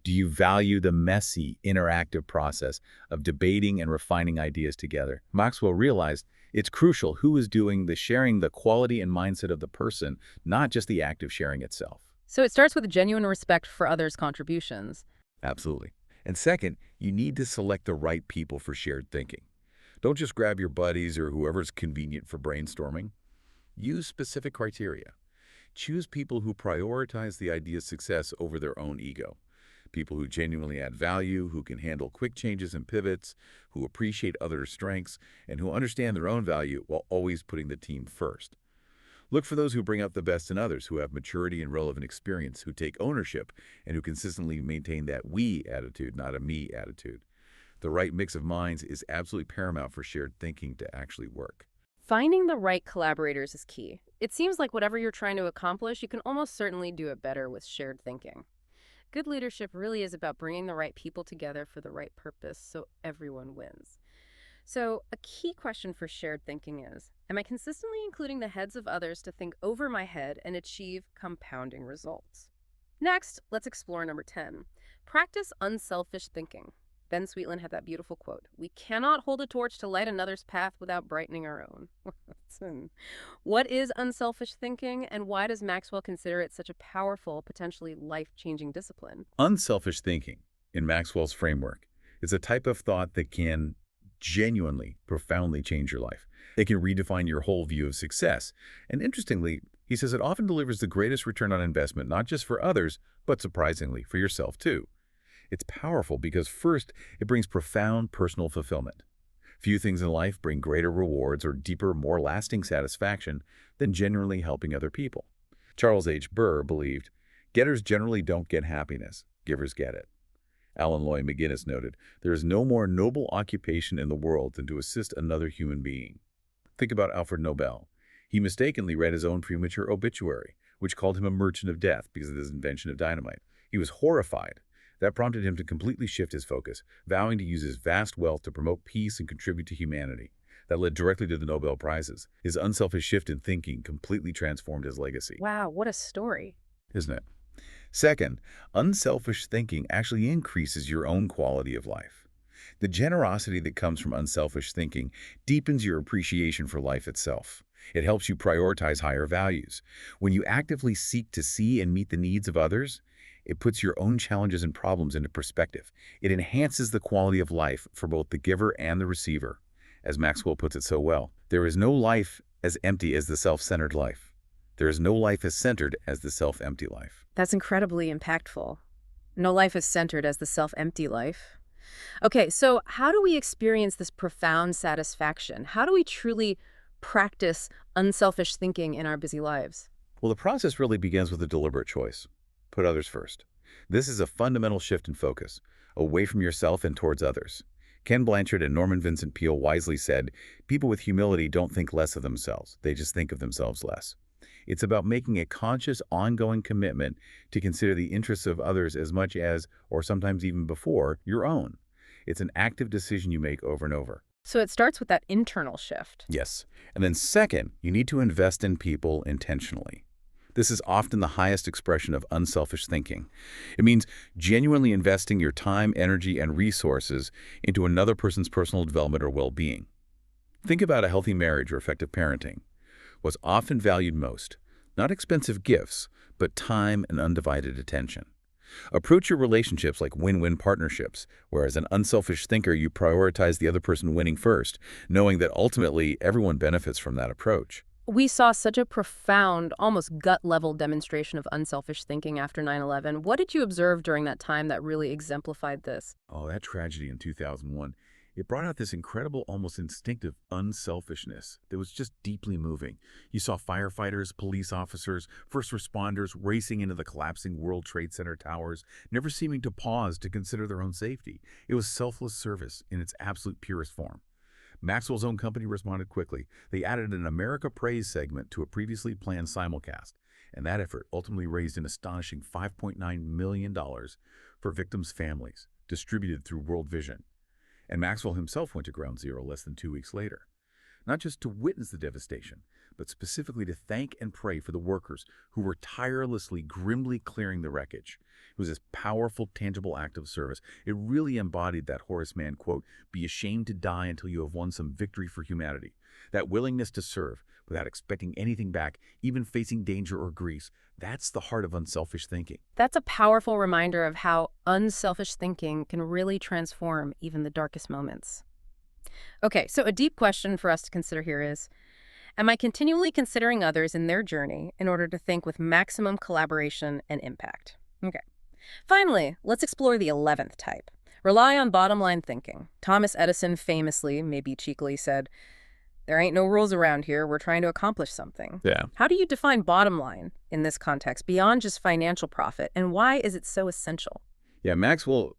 Do you value the messy, interactive process of debating and refining ideas together? Maxwell realized it's crucial who is doing the sharing, the quality and mindset of the person, not just the act of sharing itself. So it starts with a genuine respect for others' contributions. Absolutely. And second, you need to select the right people for shared thinking. Don't just grab your buddies or whoever's convenient for brainstorming. Use specific criteria. Choose people who prioritize the idea's success over their own ego. People who genuinely add value, who can handle quick changes and pivots, who appreciate others' strengths, and who understand their own value while always putting the team first. Look for those who bring out the best in others, who have maturity and relevant experience, who take ownership, and who consistently maintain that we attitude, not a me attitude. The right mix of minds is absolutely paramount for shared thinking to actually work. Finding the right collaborators is key. It seems like whatever you're trying to accomplish, you can almost certainly do it better with shared thinking. Good leadership really is about bringing the right people together for the right purpose so everyone wins. So a key question for shared thinking is, am I consistently including the heads of others to think over my head and achieve compounding results? Next, let's explore number 10. Practice unselfish thinking. Ben Sweetland had that beautiful quote, "We cannot hold a torch to light another's path without brightening our own." What is unselfish thinking, and why does Maxwell consider it such a powerful, potentially life-changing discipline? Unselfish thinking, in Maxwell's framework, is a type of thought that can genuinely, profoundly change your life. It can redefine your whole view of success. And interestingly, he says it often delivers the greatest return on investment, not just for others, but surprisingly, for yourself too. It's powerful because first, it brings profound personal fulfillment. Few things in life bring greater rewards or deeper, more lasting satisfaction than genuinely helping other people. Charles H. Burr believed, "Getters generally don't get happiness, givers get it." Alan Loy McGinnis noted, "There is no more noble occupation in the world than to assist another human being." Think about Alfred Nobel. He mistakenly read his own premature obituary, which called him a merchant of death because of his invention of dynamite. He was horrified. That prompted him to completely shift his focus, vowing to use his vast wealth to promote peace and contribute to humanity. That led directly to the Nobel Prizes. His unselfish shift in thinking completely transformed his legacy. Wow, what a story. Isn't it? Second, unselfish thinking actually increases your own quality of life. The generosity that comes from unselfish thinking deepens your appreciation for life itself. It helps you prioritize higher values. When you actively seek to see and meet the needs of others, It puts your own challenges and problems into perspective. It enhances the quality of life for both the giver and the receiver. As Maxwell puts it so well, there is no life as empty as the self-centered life. There is no life as centered as the self-empty life. That's incredibly impactful. No life is centered as the self-empty life. Okay, so how do we experience this profound satisfaction? How do we truly practice unselfish thinking in our busy lives? Well, the process really begins with a deliberate choice. Put others first. This is a fundamental shift in focus, away from yourself and towards others. Ken Blanchard and Norman Vincent Peale wisely said, "People with humility don't think less of themselves. They just think of themselves less." It's about making a conscious, ongoing commitment to consider the interests of others as much as, or sometimes even before, your own. It's an active decision you make over and over. So it starts with that internal shift. Yes. And then second, you need to invest in people intentionally. This is often the highest expression of unselfish thinking. It means genuinely investing your time, energy, and resources into another person's personal development or well-being. Think about a healthy marriage or effective parenting. What's often valued most, not expensive gifts, but time and undivided attention. Approach your relationships like win-win partnerships, where as an unselfish thinker you prioritize the other person winning first, knowing that ultimately everyone benefits from that approach. We saw such a profound, almost gut-level demonstration of unselfish thinking after 9/11. What did you observe during that time that really exemplified this? Oh, that tragedy in 2001. It brought out this incredible, almost instinctive unselfishness that was just deeply moving. You saw firefighters, police officers, first responders racing into the collapsing World Trade Center towers, never seeming to pause to consider their own safety. It was selfless service in its absolute purest form. Maxwell's own company responded quickly. They added an America Praise segment to a previously planned simulcast, and that effort ultimately raised an astonishing $5.9 million for victims' families, distributed through World Vision. And Maxwell himself went to Ground Zero less than 2 weeks later, not just to witness the devastation, but specifically to thank and pray for the workers who were tirelessly, grimly clearing the wreckage. It was this powerful, tangible act of service. It really embodied that Horace Mann quote, "Be ashamed to die until you have won some victory for humanity." That willingness to serve without expecting anything back, even facing danger or grief, that's the heart of unselfish thinking. That's a powerful reminder of how unselfish thinking can really transform even the darkest moments. Okay, so a deep question for us to consider here is, am I continually considering others in their journey in order to think with maximum collaboration and impact? Okay. Finally, let's explore the 11th type. Rely on bottom-line thinking. Thomas Edison famously, maybe cheekily, said, "There ain't no rules around here. We're trying to accomplish something." Yeah. How do you define bottom line in this context beyond just financial profit, and why is it so essential? Yeah, Maxwell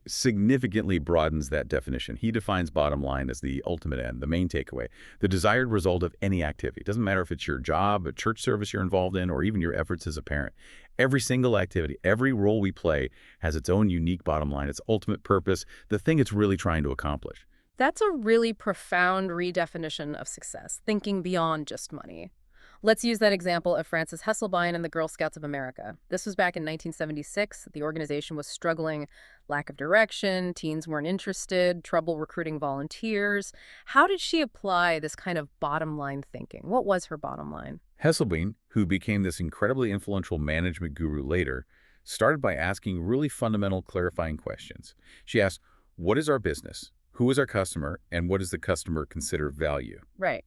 significantly broadens that definition. He defines bottom line as the ultimate end, the main takeaway, the desired result of any activity. It doesn't matter if it's your job, a church service you're involved in, or even your efforts as a parent. Every single activity, every role we play has its own unique bottom line, its ultimate purpose, the thing it's really trying to accomplish. That's a really profound redefinition of success, thinking beyond just money. Let's use that example of Frances Hesselbein and the Girl Scouts of America. This was back in 1976. The organization was struggling, lack of direction, teens weren't interested, trouble recruiting volunteers. How did she apply this kind of bottom line thinking? What was her bottom line? Hesselbein, who became this incredibly influential management guru later, started by asking really fundamental clarifying questions. She asked, what is our business? Who is our customer? And what does the customer consider value? Right.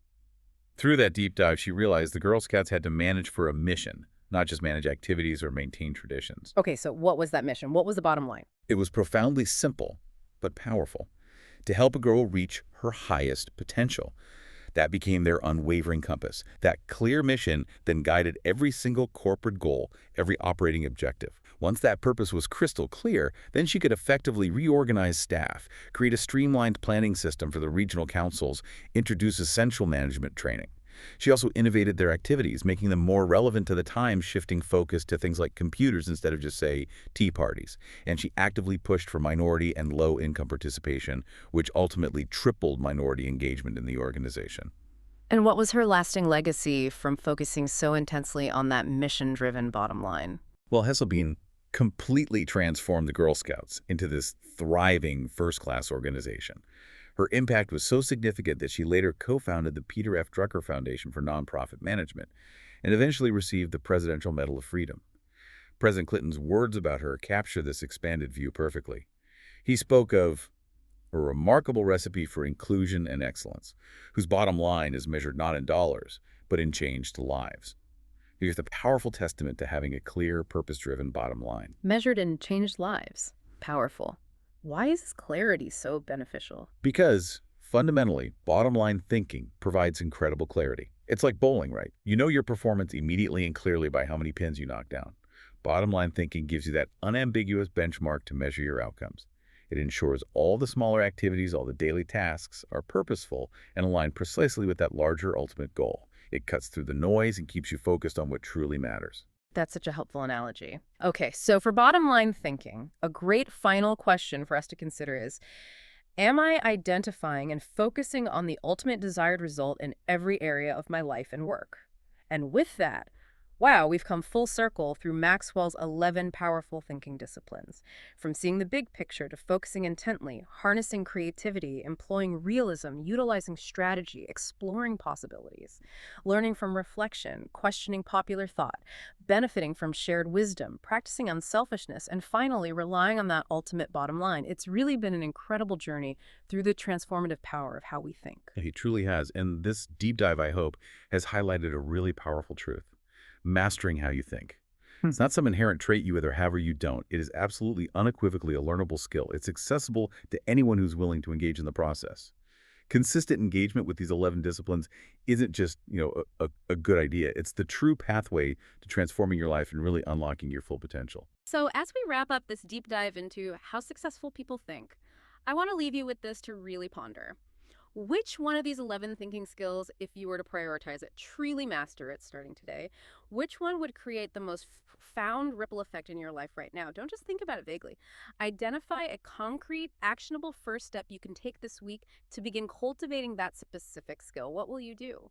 Through that deep dive, she realized the Girl Scouts had to manage for a mission, not just manage activities or maintain traditions. Okay, so what was that mission? What was the bottom line? It was profoundly simple, but powerful, to help a girl reach her highest potential. That became their unwavering compass. That clear mission then guided every single corporate goal, every operating objective. Once that purpose was crystal clear, then she could effectively reorganize staff, create a streamlined planning system for the regional councils, introduce essential management training. She also innovated their activities, making them more relevant to the times, shifting focus to things like computers instead of just, say, tea parties. And she actively pushed for minority and low-income participation, which ultimately tripled minority engagement in the organization. And what was her lasting legacy from focusing so intensely on that mission-driven bottom line? Well, Hesselbein completely transformed the Girl Scouts into this thriving first-class organization. Her impact was so significant that she later co-founded the Peter F. Drucker Foundation for Nonprofit Management and eventually received the Presidential Medal of Freedom. President Clinton's words about her capture this expanded view perfectly. He spoke of a remarkable recipe for inclusion and excellence, whose bottom line is measured not in dollars, but in changed lives. Here's a powerful testament to having a clear, purpose-driven bottom line. Measured in changed lives. Powerful. Why is this clarity so beneficial? Because, fundamentally, bottom-line thinking provides incredible clarity. It's like bowling, right? You know your performance immediately and clearly by how many pins you knock down. Bottom-line thinking gives you that unambiguous benchmark to measure your outcomes. It ensures all the smaller activities, all the daily tasks, are purposeful and aligned precisely with that larger ultimate goal. It cuts through the noise and keeps you focused on what truly matters. That's such a helpful analogy. Okay, so for bottom line thinking, a great final question for us to consider is, am I identifying and focusing on the ultimate desired result in every area of my life and work? And with that, wow, we've come full circle through Maxwell's 11 powerful thinking disciplines. From seeing the big picture to focusing intently, harnessing creativity, employing realism, utilizing strategy, exploring possibilities, learning from reflection, questioning popular thought, benefiting from shared wisdom, practicing unselfishness, and finally relying on that ultimate bottom line. It's really been an incredible journey through the transformative power of how we think. He truly has, and this deep dive, I hope, has highlighted a really powerful truth. Mastering how you think. It's not some inherent trait you either have or you don't. It is absolutely unequivocally a learnable skill. It's accessible to anyone who's willing to engage in the process. Consistent engagement with these 11 disciplines isn't just, a good idea. It's the true pathway to transforming your life and really unlocking your full potential. So as we wrap up this deep dive into how successful people think, I want to leave you with this to really ponder. Which one of these 11 thinking skills, if you were to prioritize it, truly master it starting today, which one would create the most profound ripple effect in your life right now? Don't just think about it vaguely. Identify a concrete, actionable first step you can take this week to begin cultivating that specific skill. What will you do?